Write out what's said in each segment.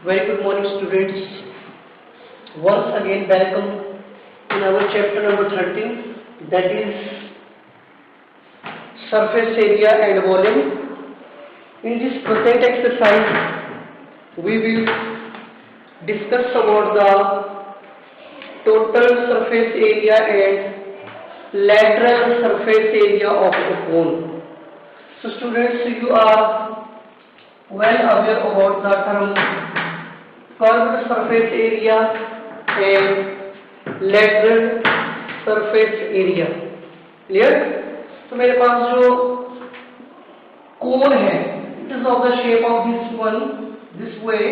Very good morning, students. Once again, welcome in our chapter number 13, that is surface area and volume. In this present exercise, we will discuss about the total surface area and lateral surface area of a cone. So, students, you are well aware about the term curved surface area and lateral surface area. Clear? तो मेरे पास जो कोन है, it is of the shape of this one, this way.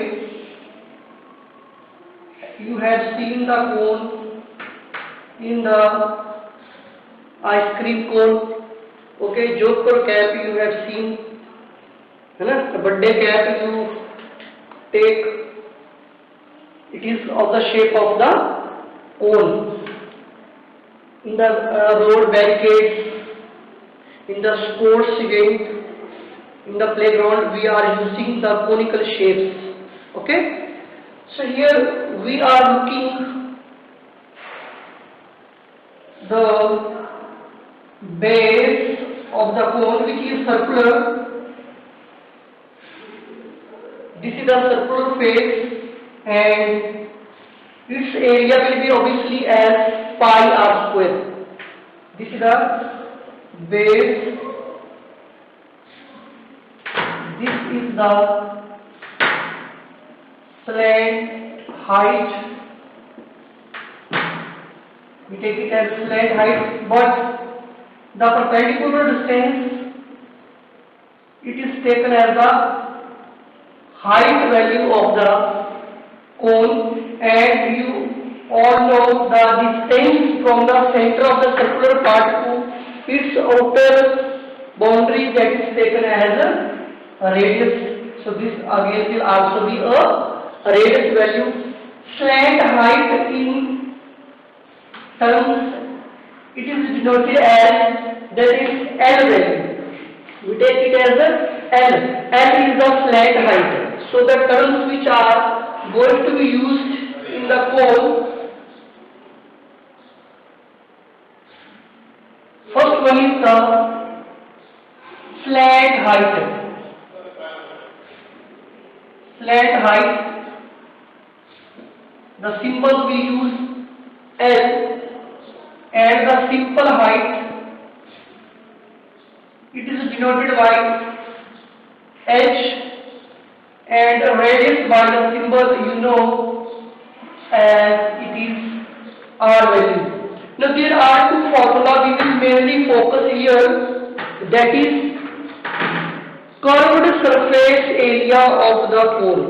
You have seen the cone in the ice cream cone. Okay, Jodhpur cap you have seen, है ना? The birthday cap you take. It is of the shape of the cone. In the road barricades, in the sports event, in the playground, we are using the conical shapes. Okay? So here we are looking the base of the cone, which is circular. This is the circular face. And its area will be obviously as pi r square. This is the base. This is the slant height. We take it as slant height, but the perpendicular distance, it is taken as the height value of the cone, and you all know the distance from the center of the circular part to its outer boundary, that is taken as a radius. So this again will also be a radius value. Slant height in terms, it is denoted as, that is L value. We take it as a L. L is the slant height. So the terms which are going to be used in the cone, first one is the slant height. Slant height, the symbol we use L, and the simple height, it is denoted by H, and radius by the symbol you know as it is R value. Now there are two formulas we will mainly focus here, that is curved surface area of the cone.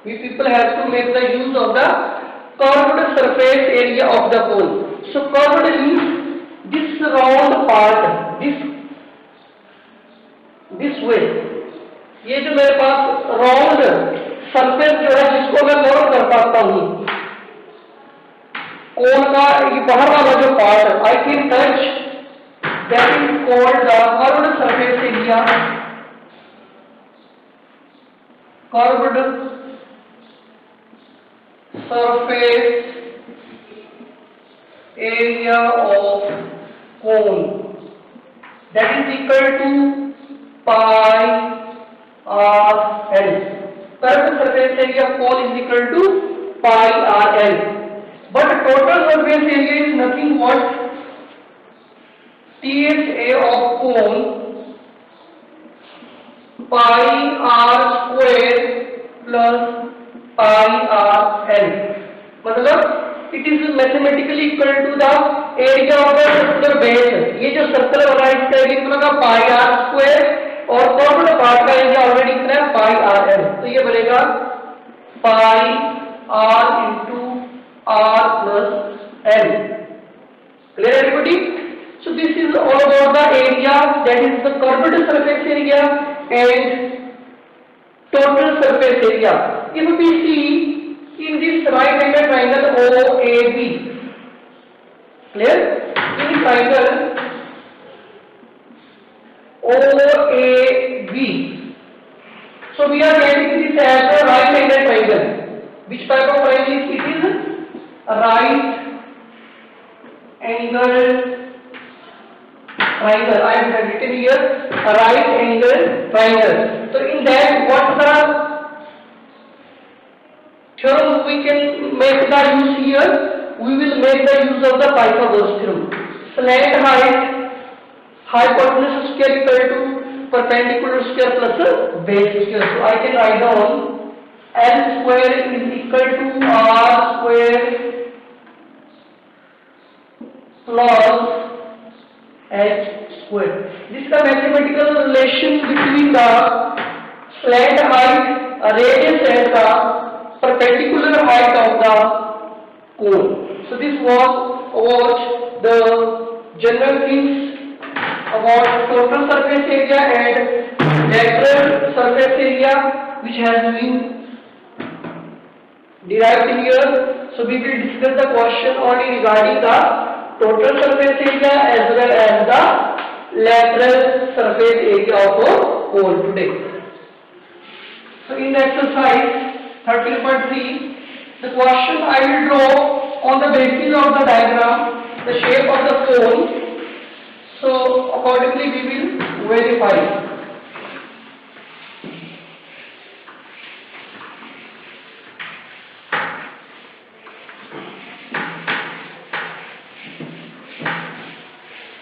We people have to make the use of the curved surface area of the cone. So curved means this round part, this way. ये जो मेरे पास round surface जो है जिसको मैं cover कर पाता हूँ, कोन का ये बाहर वाला जो part I can touch, that is called the curved surface area. Curved surface area of cone, that is equal to pi RL. Curved surface area of cone is equal to pi RL. But total surface area is nothing but TSA of cone pi R square plus pi RL. मतलब it is mathematically equal to the area of the circular base. ये जो circle वाला है इसका area कितना का pi R square, और curved part का एरिया ऑलरेडी कितना है पाई आर एल. तो ये बनेगा pi R into R plus L. Clear everybody? So this is all about the area, that is the curved surface area and total surface area. If we see in this right angle triangle OAB, clear? In triangle OAB, so we are getting this as a right angle triangle. triangle. Which type of triangle it is? A right angle triangle. I have written here a right angle triangle. So in that, what the theorem we can make the use here? We will make the use of the Pythagoras theorem. Slant height hypotenuse square equal to perpendicular square plus base square. So I can write down L square is equal to R square plus H square. This is the mathematical relation between the slant height, radius and the perpendicular height of the cone. So this was about the general things about total surface area and lateral surface area which has been derived here. So we will discuss the question only regarding the total surface area as well as the lateral surface area of a cone today. So in exercise 13.3, the question I will draw on the basis of the diagram the shape of the cone. So accordingly we will verify.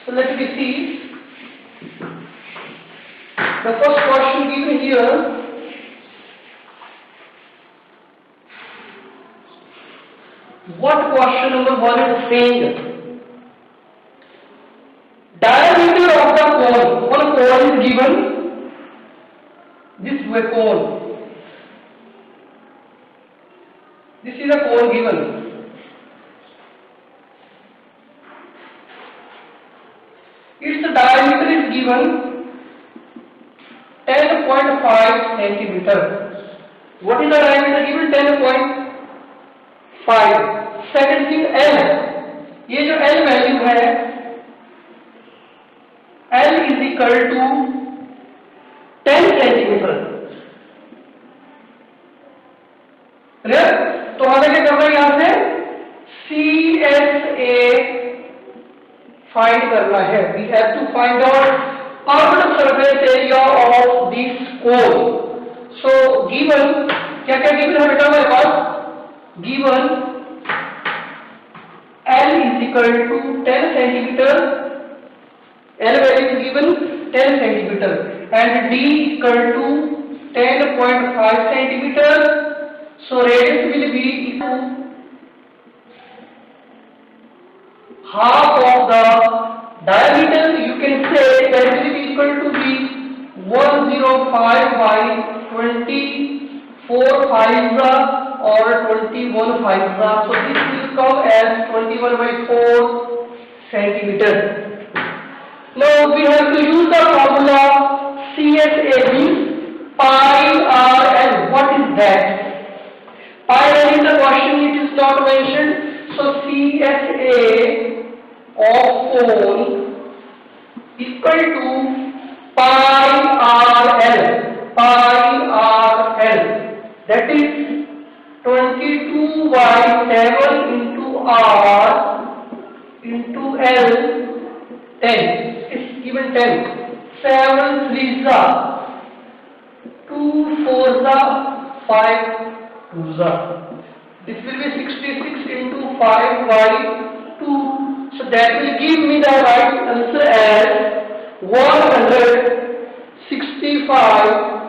So let me see. The first question given here. What question number 1 is saying? Diameter of the cone. One cone is given. This way cone. This is a cone given. Its diameter is given 10.5 centimeter. What is the diameter given? 10.5. Second thing L. ये जो L value है, L is equal to 10 centimetre. तो हमें क्या करना है यहाँ से CSA फाइंड करना है. We have to find out curved surface area of this cone. So given क्या क्या given है बेटा हमारे पास? Given L is equal to 10 centimeter. L value is given 10 centimeter and D equal to 10.5 centimeter. So radius will be equal to half of the diameter. You can say that will be equal to be 105 by 24 5 or 21 5. So this will come as 21 by 4 centimeter. Now we have to use the formula CSA means pi r l. What is that? Pi r in the question it is not mentioned. So CSA of cone equal to pi r l. Pi r l. That is 22 by 7 into r into l 10. It's given 10. 7 3s are 2 4s are 5 2s are. This will be 66 into 5 by 2. So that will give me the right answer as 165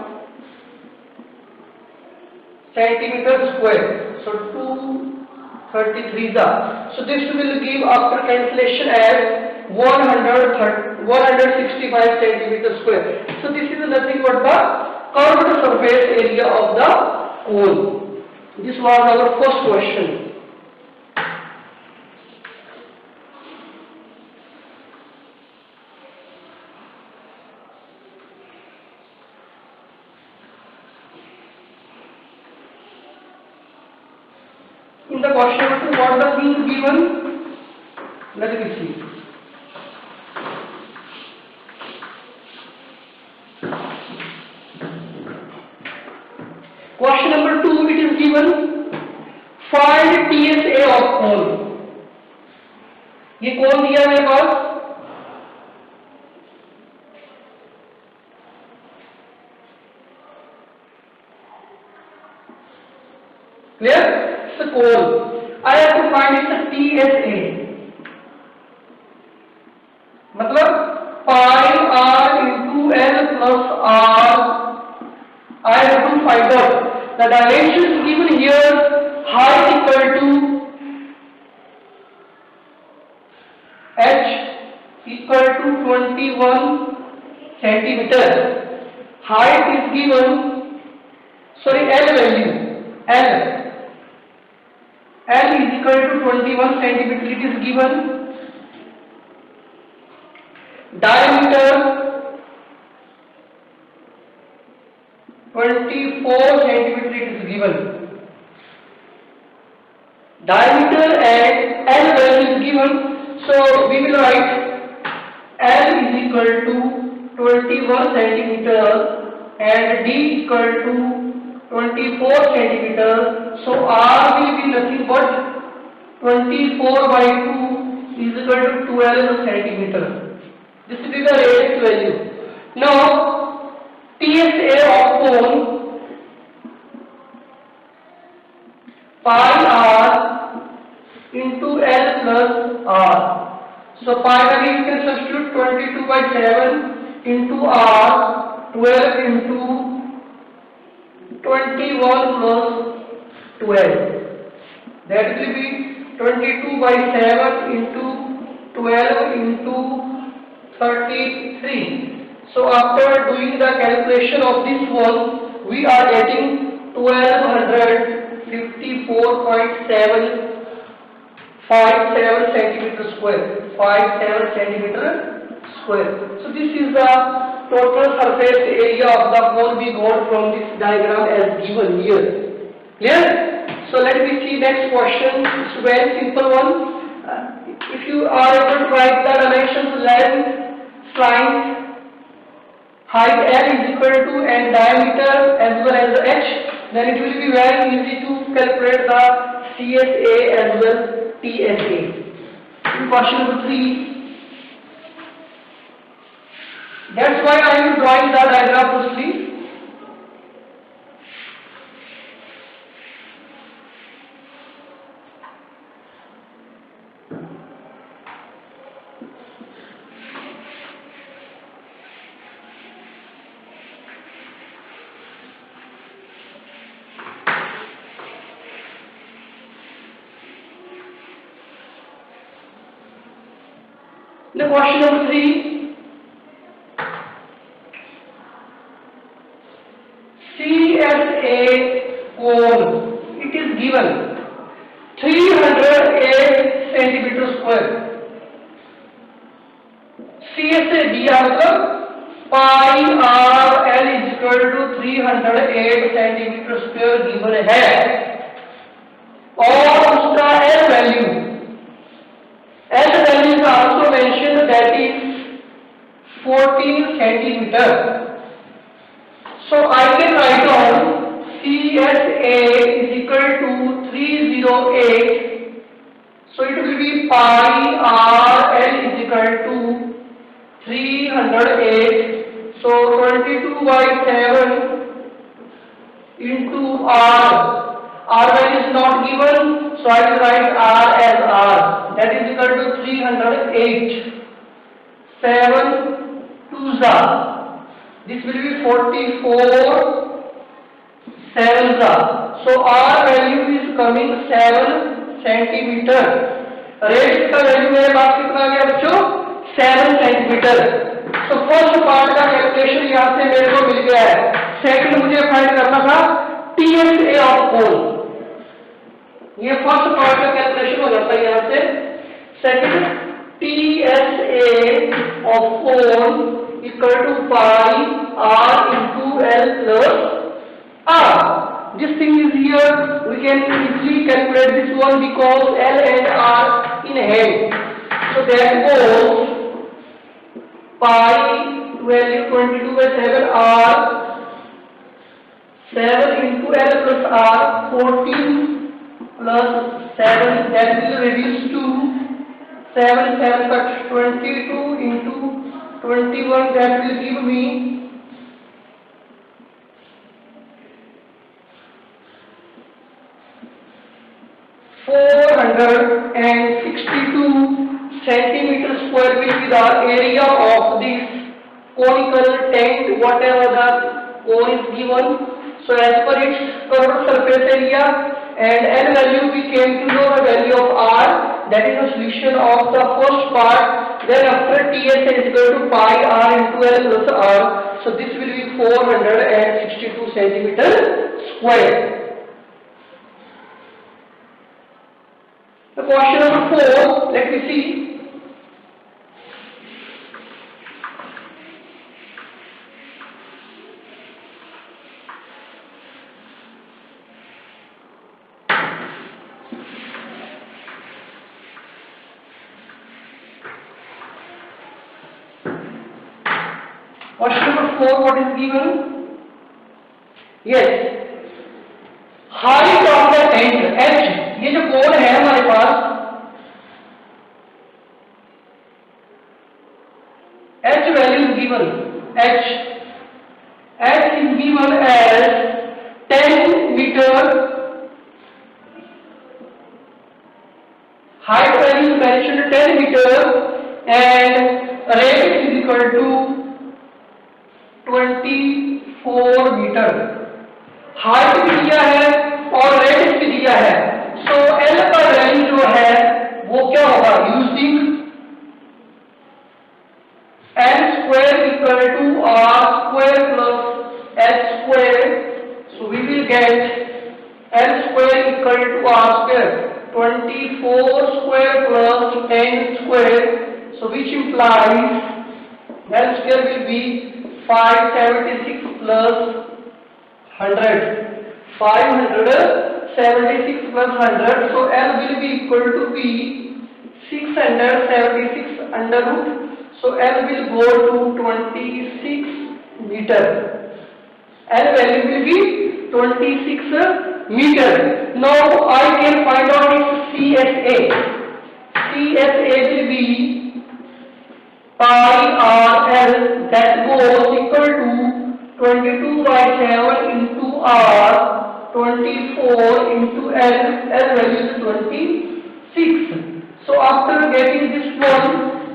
centimeter square. So 233s are. So this will give after cancellation as 165 centimeter square. So this is nothing but the curved surface area of the cone. This was our first question. In the question number 2, what the thing given? Let me see. Question number 2, it is given find TSA of cone. ये कोन दिया मेरे पास, clear? It's a cone. I have to find its TSA. मतलब pi r into L plus r. I have to find out the dimensions given here. Height equal to h equal to 21 centimeter. Height is given. Sorry, L value. L is equal to 21 centimeter. It is given. Diameter 24 centimeter. It is given. Diameter and L value is given. So we will write L is equal to 21 centimeter and D equal to 24 centimeter. So R will be nothing but 24 by 2 is equal to 12 centimeter. This will be the radius value. Now TSA of cone pi r into L plus r. So pi value you can substitute 22 by 7 into r, 12 into 21 plus 12. That will be 22 by 7 into 12 into 33. So after doing the calculation of this one, we are getting 1254.757 centimeter square. 57 centimeter square. So this is the total surface area of the cone we got from this diagram as given here. Clear? So let me see next question. It's a very simple one. If you are able to write the dimensions length, slant, height L is equal to and diameter as well as h, then it will be very easy to calculate the CSA as well TSA. In question number 3. That's why I am drawing the diagram firstly. The question number 3. CSA cone, it is given 308 centimeter square. CSA दिया मतलब pi r L is equal to 308 centimeter square given है और उसका L value is also mentioned, that is 14 centimeter. So I can write down CSA is equal to 308. So it will be pi r L is equal to 308. So 22 by 7 into r. R value is not given, so I will write r as r. That is equal to 308. 7 2s are. This will be 44 7s are. So R value is coming 7 centimeter. Radius का value मेरे पास कितना आ गया बच्चों? 7 centimeter. So first part का calculation यहाँ से मेरे को मिल गया है. सेकंड मुझे फाइंड करना था TSA ऑफ कोन. ये फर्स्ट पार्ट का कैलकुलेशन हो जाता है यहाँ से. Second TSA of cone equal to pi r into L plus r. This thing is here. We can easily calculate this one because L and R in hand. So that goes pi value 22 by 7 r 7 into L plus r 14 plus 7, that will reduce to 7, 7 cut 22 into 21, that will give me 462 centimeter square will be the area of this conical tent, whatever the cone is given. So as per its curved surface area and N value, we came to know the value of R, that is the solution of the first part. Then after TS is equal to pi R into L plus R. So this will be 462 centimeter square. The question number 4, let me see. Question number 4, what is given? Yes. Height of the tent, H, ये जो कोण है हमारे पास, H value is given, H is given as 10 meter, height value is mentioned 10 meter and rate is equal to 24 meter. Height भी दिया है और rate भी दिया है. सो एल का वैल्यू जो है वो क्या होगा? Using L square equal to R square plus H square. So we will get L square equal to R square 24 square plus 10 square. So which implies L square will be 576 plus 100, 576 plus 100, so L will be equal to be 676 under root, so L will go to 26 meter. L value will be 26 meter. Now I can find out its CSA. CSA will be pi R L, that goes equal to 22 by 7 into R, 24 into L, L value is 26. So after getting this one,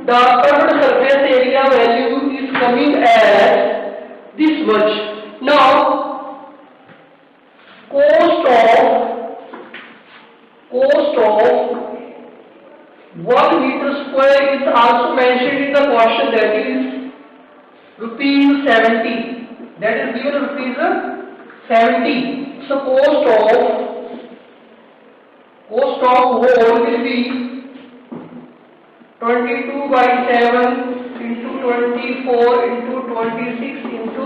the curved surface area value is coming as this much. Now, cost of 1 meter square is also mentioned in the question, that is rupees 70. That is given rupees 70. So cost of whole will be 22 by 7 into 24 into 26 into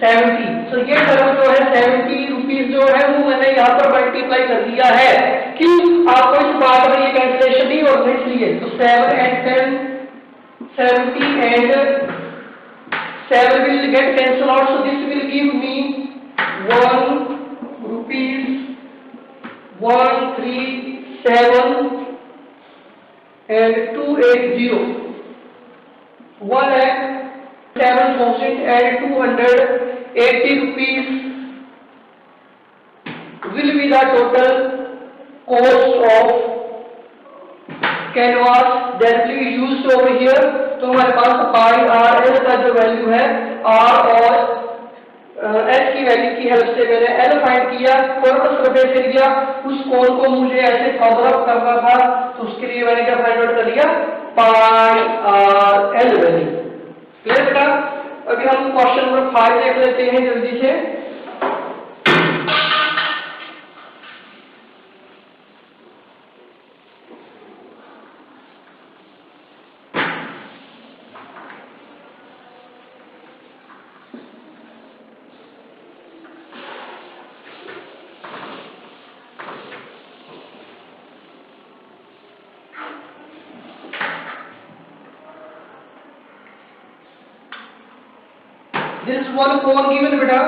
70. So ये term जो है 70 rupees जो है वो मैंने यहाँ पर multiply कर दिया है. क्यों? आपको इस बात में ये कैलकुलेशन नहीं होता इसलिए. तो 7 and 10, 70 and 7 will get cancelled out, so this will give me 1 rupees 137 and 280. 1,07,000 and 280 rupees will be the total cost of canvas that will be used over here. तो हमारे पास पाई आर एल का जो value है, are और L की value की help से मैंने एल फाइंड किया. कर्व सरफेस एरिया, उस कोण को मुझे ऐसे कवर अप करना था, तो उसके लिए मैंने क्या फाइंड आउट कर लिया? पाई आर एल वैल्यू. क्लियर बेटा? अभी हम क्वेश्चन नंबर 5 देख लेते हैं जल्दी से. This is one cone given beta.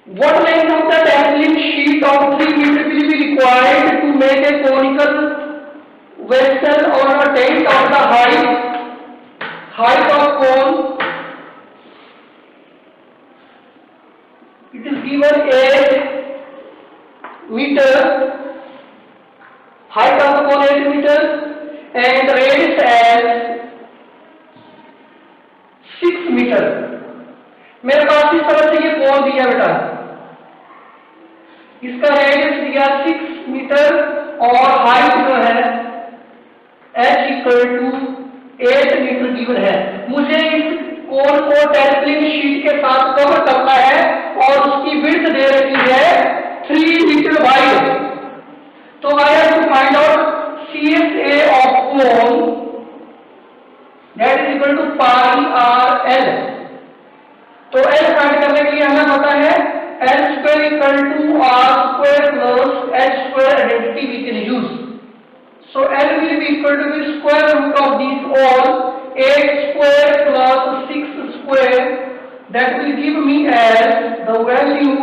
What length of the dazzling sheet of 3 meter will be required to make a conical vessel or a tent of the height of cone? It is given 8 meter, height of the cone 8 meter, and radius as 6 meter. मेरे पास इस तरह से ये कोन दिया बेटा, इसका radius दिया 6 metre और हाइट जो है h equal to 8 metre given है। मुझे इस कोन को टेस्लिंग शीट के साथ कवर करना है और उसकी विड्थ दे रखी है 3 मीटर वाइड। तो I have to find out CSA of cone, that is equal to pi R L. तो L फाइंड करने के लिए हमें पता है L square equal to R square plus H square identity we can use. So L will be equal to the square root of these all 8 square plus 6 square, that will give me as the value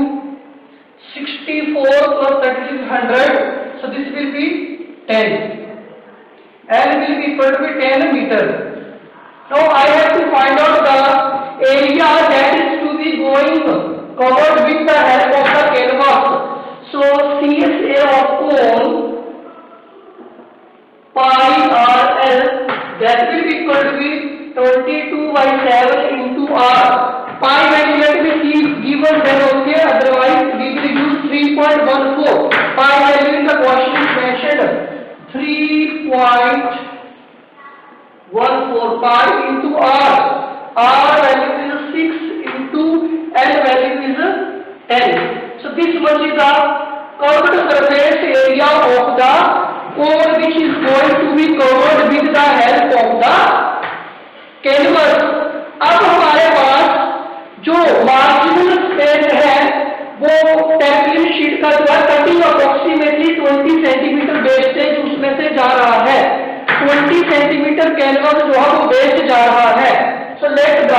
64 plus 3600, so this will be 10. L will be equal to 10 meter. Now I have to find out the area that is to be going covered with the help of the canvas. So CSA of cone pi RL, that will be equal to be 22/7 into R. Pi value let me see given then okay, otherwise we will use 3.14. Pi value in the question is mentioned 3.14 pi into R. R value is 6 into L value is 10. So this much is the curved surface area of the cone which is going to be covered with the help of the canvas. अब हमारे पास जो marginal space है वो template sheet का जो है cutting approximately 20 centimetre wastage उसमें से जा रहा है। 20 सेंटीमीटर कैनवस जो है वो वेस्ट जा रहा है। So let the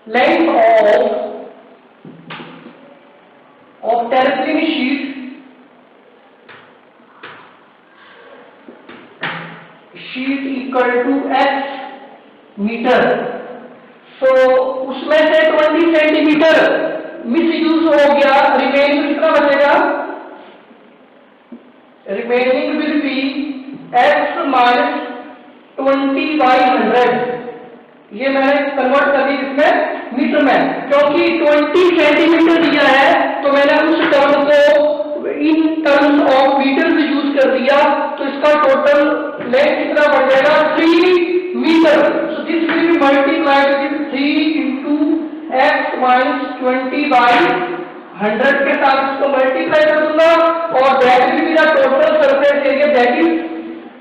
length of template sheet equal to x metre. So उसमें से 20 सेंटीमीटर मिस यूज हो गया, रिमेनिंग कितना बचेगा? Remaining will be x minus 20/100। ये मैंने कन्वर्ट कर दी इसमें मीटर में, क्योंकि 20 सेंटीमीटर दिया है तो मैंने उस टर्म को इन टर्म्स ऑफ मीटर से यूज कर दिया, तो इसका टोटल लेंथ कितना बढ़ जाएगा? 3 metre. So this will be multiplied with 3 into x minus 20/100 के साथ इसको मल्टीप्लाई कर दूंगा और that will be the total surface area, that is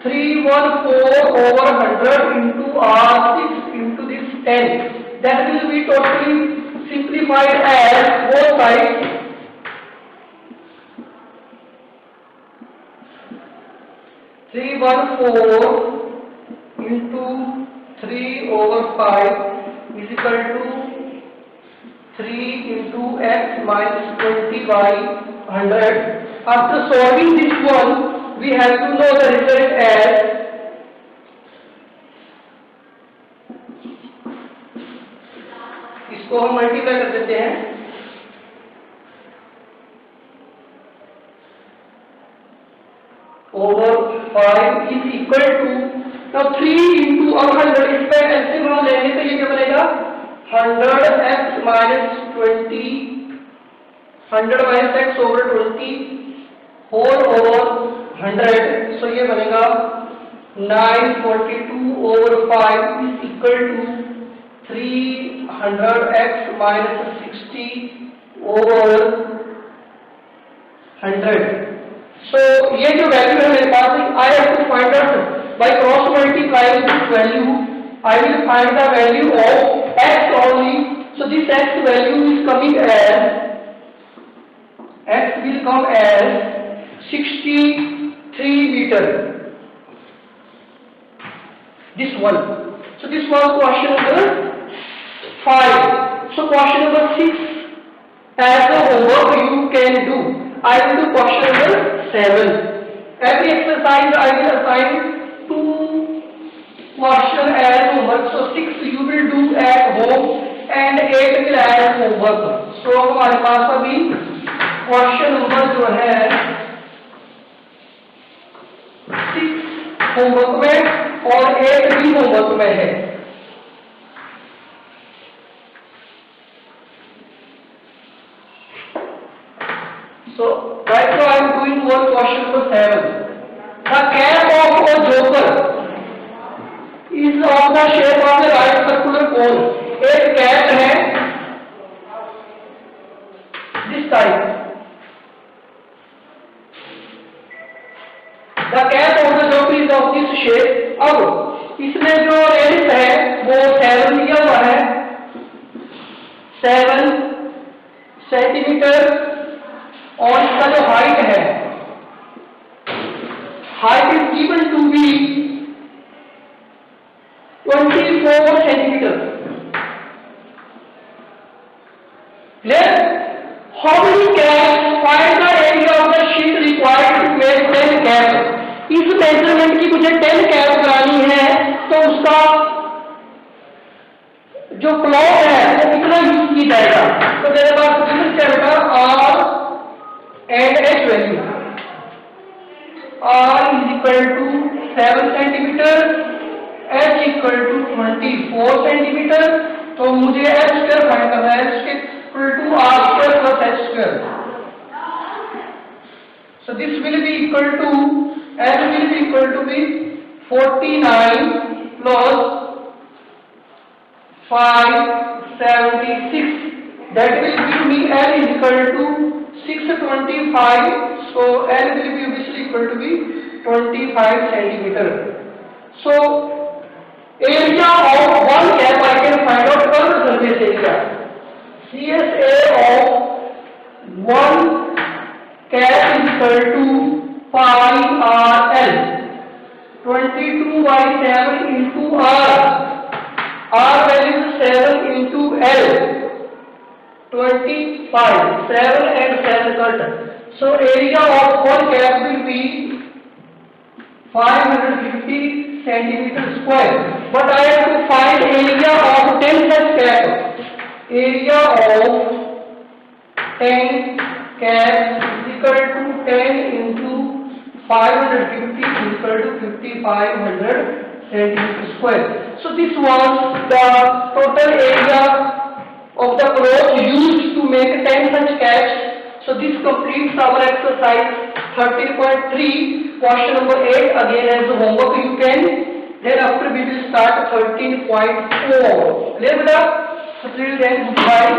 314/100 into R6 into this 10. That will be totally simplified as both sides 314 into 3/5 is equal to 3 into x minus 20/100. After solving this one, we have to know the result as इसको हम multiply कर देते हैं, over 5 is equal to, now 3 into 100, इस पर LCM हम लेंगे तो ये क्या बनेगा? 100x minus 20, 100 minus x over 20 whole over 100, so ये बनेगा 942/5 is equal to 300x minus 60 over 100. So ये जो वैल्यू है मेरे पास, I have to find out by cross multiplying this value. I will find the value of x only. So this x value is coming as, x will come as 63 meter. This one. So this was question number 5. So question number 6. as a homework you can do. I will do question number 7. Every exercise I will assign 2 question as homework. So 6 you will do at home and 8 will as homework. So हमारे पास अभी question number जो है 6 homework में और 8 भी homework में है. So right now I am doing one question number 7. The cap of a joker is of the shape of the right circular cone. एक कैप है this type. The cap of the joker is of this shape. अब इसमें जो radius है वो 7 दिया हुआ है, 7 सेंटीमीटर. और इसका जो हाइट है, height is given to be 24 centimetre. Clear? How many caps? Find the area of the sheet required to make 10 caps. इस मेजरमेंट की मुझे 10 कैप करानी है तो उसका जो क्लॉथ है वो कितना यूज की जाएगा. तो मेरे पास गिवन क्या are and H value. R is equal to 7 centimeter, H equal to 24 centimeter. तो मुझे H square फाइंड करना है. H equal to R square plus H square. So this will be equal to, H will be equal to be 49 plus 576. That will give me L is equal to 625. So L will be obviously equal to be 25 centimeter. So area of one cap I can find out per surface area. CSA of one cap is equal to pi RL. 22 by 7 into R. R value is 7 into L. 25, 7 and 7 cut. So area of one cap will be 550 centimeter square. But I have to find area of 10 such cap. Area of 10 cap is equal to 10 into 550 is equal to 5500 centimeter square. So this was the total area of the cloth used to make 10 such caps. So this completes our exercise 13.3. question number 8 again as the homework you can. Then after we will start 13.4. Clear with that? So till then, goodbye.